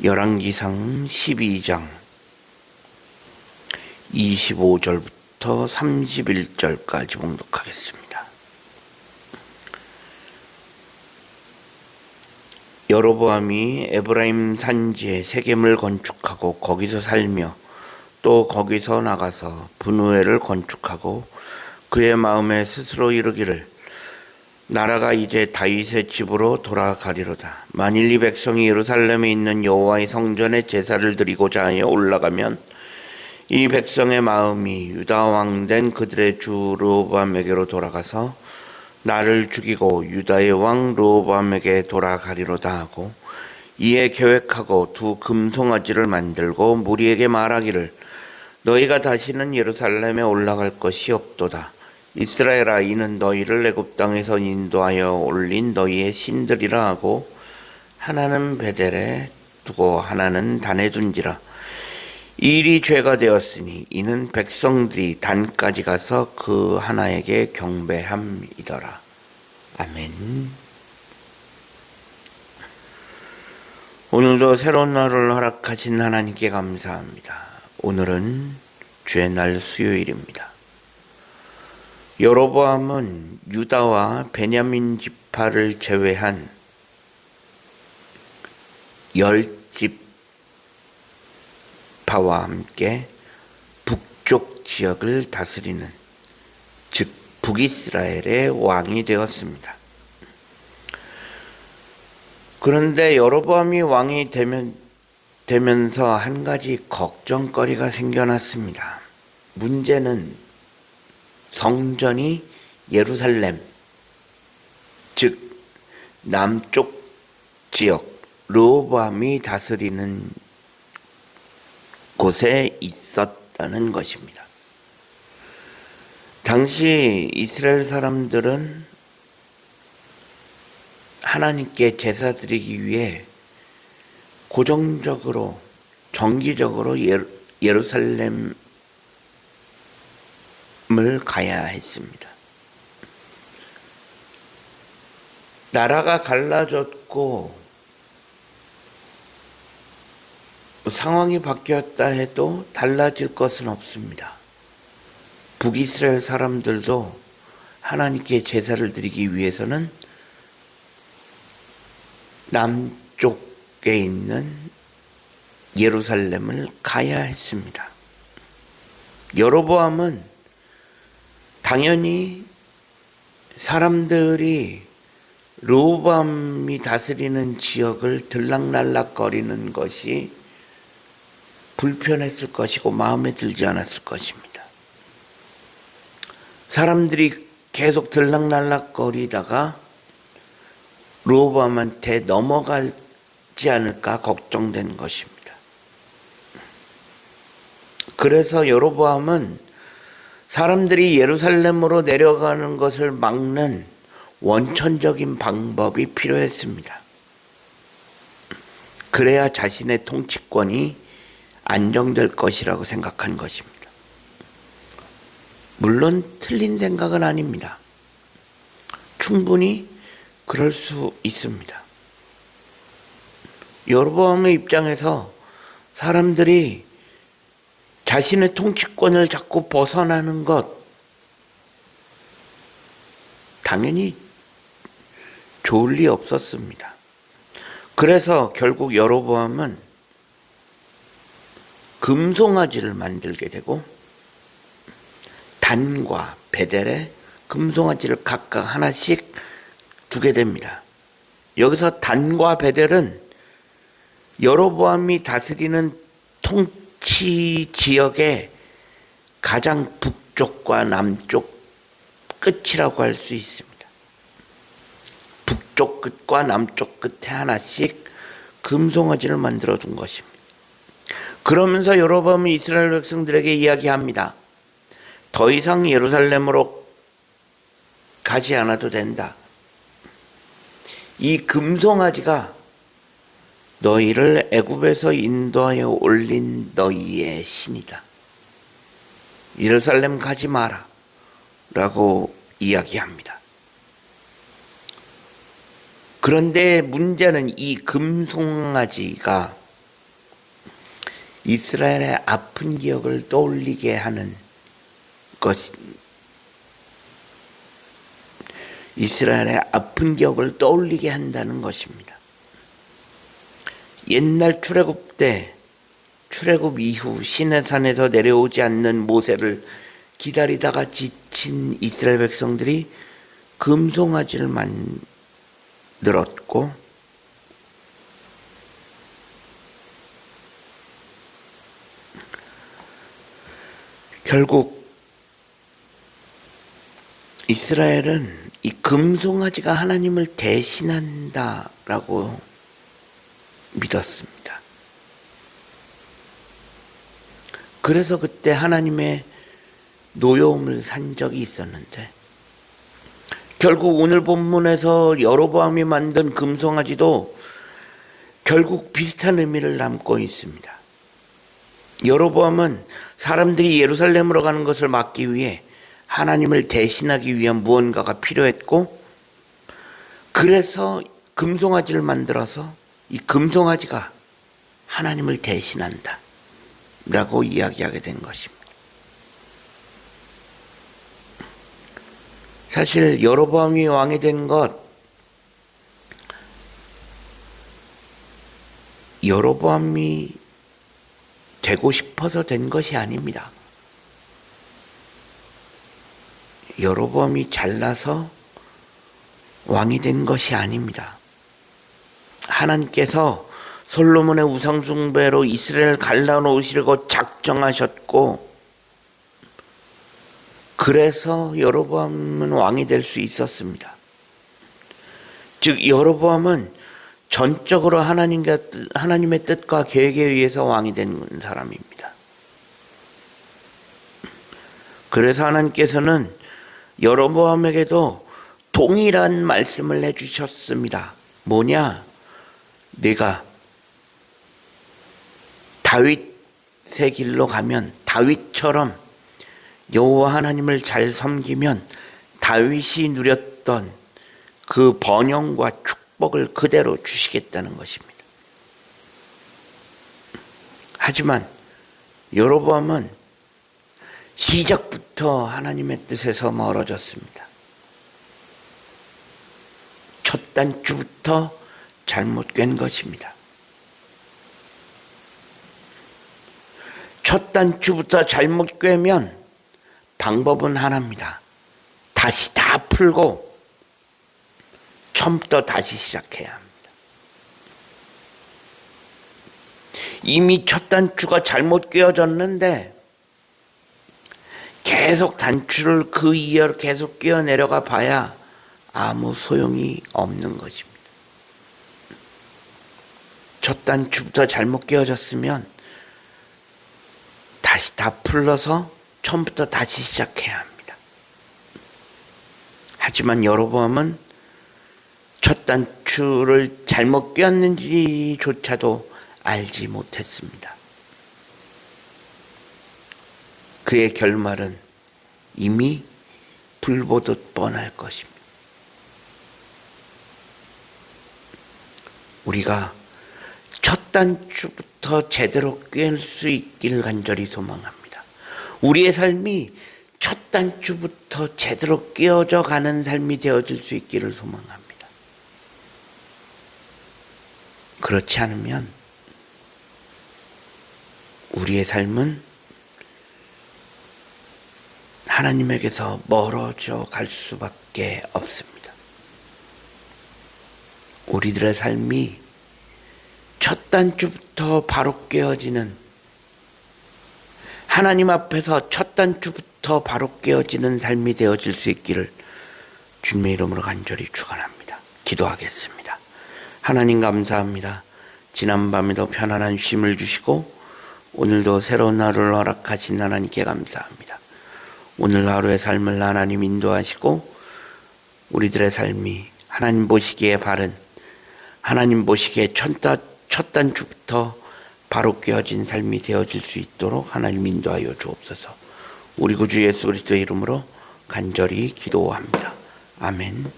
열왕기상 12장 25절부터 31절까지 봉독하겠습니다. 여로보암이 에브라임 산지에 세겜을 건축하고 거기서 살며 또 거기서 나가서 분우엘을 건축하고 그의 마음에 스스로 이르기를 나라가 이제 다윗의 집으로 돌아가리로다. 만일 이 백성이 예루살렘에 있는 여호와의 성전에 제사를 드리고자 하여 올라가면 이 백성의 마음이 유다 왕 된 그들의 주 르호보암에게로 돌아가서 나를 죽이고 유다의 왕 르호보암에게 돌아가리로다 하고 이에 계획하고 두 금송아지를 만들고 무리에게 말하기를 너희가 다시는 예루살렘에 올라갈 것이 없도다. 이스라엘아, 이는 너희를 애굽 땅에서 인도하여 올린 너희의 신들이라 하고 하나는 베델에 두고 하나는 단에 둔지라. 이 일이 죄가 되었으니 이는 백성들이 단까지 가서 그 하나에게 경배함이더라. 아멘. 오늘도 새로운 날을 허락하신 하나님께 감사합니다. 오늘은 주의 날 수요일입니다. 여로보암은 유다와 베냐민 지파를 제외한 10지파와 함께 북쪽 지역을 다스리는 즉 북이스라엘의 왕이 되었습니다. 그런데 여로보암이 왕이 되면서 한 가지 걱정거리가 생겨났습니다. 문제는 성전이 예루살렘, 즉 남쪽 지역 르호보암이 다스리는 곳에 있었다는 것입니다. 당시 이스라엘 사람들은 하나님께 제사 드리기 위해 고정적으로 정기적으로 예루살렘을 가야 했습니다. 나라가 갈라졌고 상황이 바뀌었다 해도 달라질 것은 없습니다. 북이스라엘 사람들도 하나님께 제사를 드리기 위해서는 남쪽에 있는 예루살렘을 가야 했습니다. 여로보암은 당연히 사람들이 르호보암이 다스리는 지역을 들락날락거리는 것이 불편했을 것이고 마음에 들지 않았을 것입니다. 사람들이 계속 들락날락거리다가 르호보암한테 넘어가지 않을까 걱정된 것입니다. 그래서 여로보암은 사람들이 예루살렘으로 내려가는 것을 막는 원천적인 방법이 필요했습니다. 그래야 자신의 통치권이 안정될 것이라고 생각한 것입니다. 물론 틀린 생각은 아닙니다. 충분히 그럴 수 있습니다. 여로보암의 입장에서 사람들이 자신의 통치권을 자꾸 벗어나는 것 당연히 좋을 리 없었습니다. 그래서 결국 여로보암은 금송아지를 만들게 되고 단과 베델에 금송아지를 각각 하나씩 두게 됩니다. 여기서 단과 베델은 여로보암이 다스리는 통치 지역의 가장 북쪽과 남쪽 끝이라고 할 수 있습니다. 북쪽 끝과 남쪽 끝에 하나씩 금송아지를 만들어 둔 것입니다. 그러면서 여로보암은 이스라엘 백성들에게 이야기합니다. 더 이상 예루살렘으로 가지 않아도 된다. 이 금송아지가 너희를 애굽에서 인도하여 올린 너희의 신이다. 예루살렘 가지 마라 라고 이야기합니다. 그런데 문제는 이 금송아지가 이스라엘의 아픈 기억을 떠올리게 하는 것, 이스라엘의 아픈 기억을 떠올리게 한다는 것입니다. 옛날 출애굽 때, 출애굽 이후 시내산에서 내려오지 않는 모세를 기다리다가 지친 이스라엘 백성들이 금송아지를 만들었고, 결국 이스라엘은 이 금송아지가 하나님을 대신한다라고 믿었습니다. 그래서 그때 하나님의 노여움을 산 적이 있었는데, 결국 오늘 본문에서 여로보암이 만든 금송아지도 결국 비슷한 의미를 담고 있습니다. 여로보암은 사람들이 예루살렘으로 가는 것을 막기 위해 하나님을 대신하기 위한 무언가가 필요했고, 그래서 금송아지를 만들어서 이 금송아지가 하나님을 대신한다 라고 이야기하게 된 것입니다. 사실 여로보암이 왕이 된 것, 여로보암이 되고 싶어서 된 것이 아닙니다. 여로보암이 잘나서 왕이 된 것이 아닙니다. 하나님께서 솔로몬의 우상숭배로 이스라엘을 갈라놓으시려고 작정하셨고, 그래서 여로보암은 왕이 될 수 있었습니다. 즉 여로보암은 전적으로 하나님의 뜻과 계획에 의해서 왕이 된 사람입니다. 그래서 하나님께서는 여로보암에게도 동일한 말씀을 해주셨습니다. 뭐냐? 네가 다윗의 길로 가면, 다윗처럼 여호와 하나님을 잘 섬기면 다윗이 누렸던 그 번영과 축복을 그대로 주시겠다는 것입니다. 하지만 여로보암은 시작부터 하나님의 뜻에서 멀어졌습니다. 첫 단추부터 잘못 꿰는 것입니다. 첫 단추부터 잘못 꿰면 방법은 하나입니다. 다시 다 풀고 처음부터 다시 시작해야 합니다. 이미 첫 단추가 잘못 꿰어졌는데 계속 단추를 그 이하로 계속 끼어 내려가 봐야 아무 소용이 없는 것입니다. 첫 단추부터 잘못 끼어졌으면 다시 다 풀러서 처음부터 다시 시작해야 합니다. 하지만 여로보암은 첫 단추를 잘못 끼었는지조차도 알지 못했습니다. 그의 결말은 이미 불보듯 뻔할 것입니다. 우리가 첫 단추부터 제대로 꿰을 수 있길 간절히 소망합니다. 우리의 삶이 첫 단추부터 제대로 끼어져 가는 삶이 되어질 수 있기를 소망합니다. 그렇지 않으면 우리의 삶은 하나님에게서 멀어져 갈 수밖에 없습니다. 우리들의 삶이 첫 단추부터 바로 깨어지는, 하나님 앞에서 첫 단추부터 바로 깨어지는 삶이 되어질 수 있기를 주님의 이름으로 간절히 축원합니다. 기도하겠습니다. 하나님 감사합니다. 지난밤에도 편안한 쉼을 주시고 오늘도 새로운 하루를 허락하신 하나님께 감사합니다. 오늘 하루의 삶을 하나님 인도하시고 우리들의 삶이 하나님 보시기에 바른, 하나님 보시기에 첫 단추부터 바로 꿰어진 삶이 되어질 수 있도록 하나님 인도하여 주옵소서. 우리 구주 예수 그리스도의 이름으로 간절히 기도합니다. 아멘.